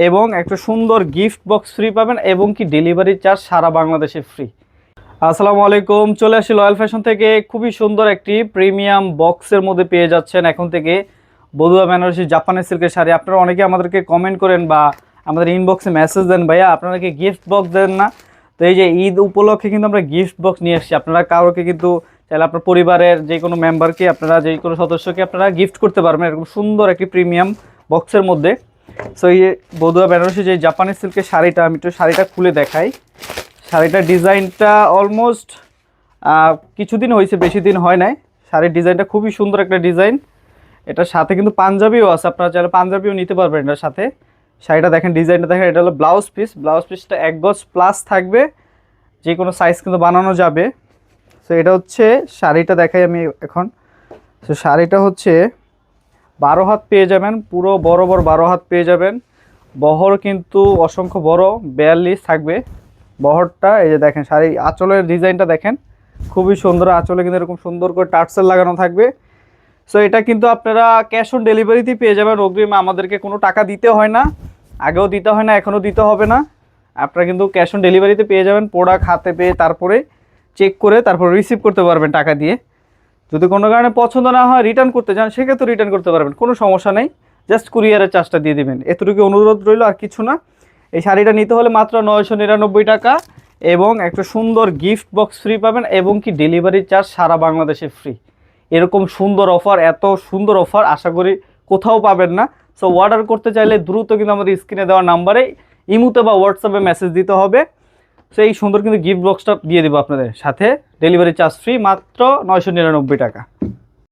এবং একটা সুন্দর গিফট বক্স ফ্রি পাবেন এবং কি ডেলিভারি চার্জ সারা বাংলাদেশে ফ্রি। আসসালামু আলাইকুম, চলে আসি লয়াল ফ্যাশন থেকে খুবই সুন্দর একটি প্রিমিয়াম বক্সের মধ্যে পেয়ে যাচ্ছেন এখন থেকে বধুয়া বেনারসি জাপানি সিল্কের শাড়ি। আপনারা অনেকে আমাদেরকে কমেন্ট করেন বা আমাদের ইনবক্সে মেসেজ দেন, ভাইয়া আপনারা কি গিফট বক্স দেন না? তো এই যে ঈদ উপলক্ষে কিন্তু আমরা গিফট বক্স নিয়ে এসেছি। আপনারা কাউকে কিন্তু চাইলে আপনার পরিবারের যে কোনো মেম্বারকে, আপনারা যে কোনো সদস্যকে আপনারা গিফট করতে পারবেন এরকম সুন্দর একটি প্রিমিয়াম বক্সের মধ্যে। সো এই বধুয়া বেনারসি যে জাপানি সিল্কের শাড়িটা, আমি একটু শাড়িটা খুলে দেখাই। শাড়িটার ডিজাইনটা অলমোস্ট কিছুদিন হয়েছে, বেশি দিন হয় নাই। শাড়ির ডিজাইনটা খুবই সুন্দর একটা ডিজাইন। এটার সাথে কিন্তু পাঞ্জাবিও আছে, আপনারা চাইলে পাঞ্জাবিও নিতে পারবেন এটার সাথে। শাড়িটা দেখেন, ডিজাইনটা দেখেন, এটা হলো ব্লাউজ পিস। ব্লাউজ পিসটা 1 গজ প্লাস থাকবে, যে কোনো সাইজ কিন্তু বানানো যাবে। সো এটা হচ্ছে শাড়িটা দেখাই আমি এখন। সো শাড়িটা হচ্ছে 12 হাত পেয়ে যাবেন, পুরো বড় 12 হাত পেয়ে যাবেন। বহর কিন্তু অসংখ্য বড়, 42 থাকবে বহরটা। এই যে দেখেন শাড়ি আঁচলের ডিজাইনটা দেখেন, খুবই সুন্দর। আঁচলে কিন্তু এরকম সুন্দর করে টার্সেল লাগানো থাকবে। সো এটা কিন্তু আপনারা ক্যাশ অন ডেলিভারিতেই পেয়ে যাবেন। অগ্রিম আমাদেরকে কোনো টাকা দিতে হয় না, আগেও দিতে হয় না, এখনও দিতে হবে না। আপনারা কিন্তু ক্যাশ অন ডেলিভারিতে পেয়ে যাবেন। প্রোডাক্ট হাতে পেয়ে তারপরে চেক করে তারপর রিসিভ করতে পারবেন টাকা দিয়ে। যদি কোনো কারণে পছন্দ না হয়, রিটার্ন করতে চান, সেক্ষেত্রে রিটার্ন করতে পারবেন, কোনো সমস্যা নেই। জাস্ট কুরিয়ারের চার্জটা দিয়ে দেবেন, এতটুকু অনুরোধ রইল, আর কিছু না। এই শাড়িটা নিতে হলে মাত্র 999 টাকা এবং একটা সুন্দর গিফট বক্স ফ্রি পাবেন এবং কি ডেলিভারি চার্জ সারা বাংলাদেশে ফ্রি। এরকম সুন্দর অফার, এত সুন্দর অফার আশা করি কোথাও পাবেন না। সো অর্ডার করতে চাইলে দ্রুত কিন্তু আমাদের স্ক্রিনে দেওয়া নাম্বারে ইমুতে বা হোয়াটসঅ্যাপে মেসেজ দিতে হবে। সো এই সুন্দর কিন্তু গিফট বক্সটা দিয়ে দেবো আপনাদের সাথে, ডেলিভারি চার্জ ফ্রি, মাত্র 999 টাকা।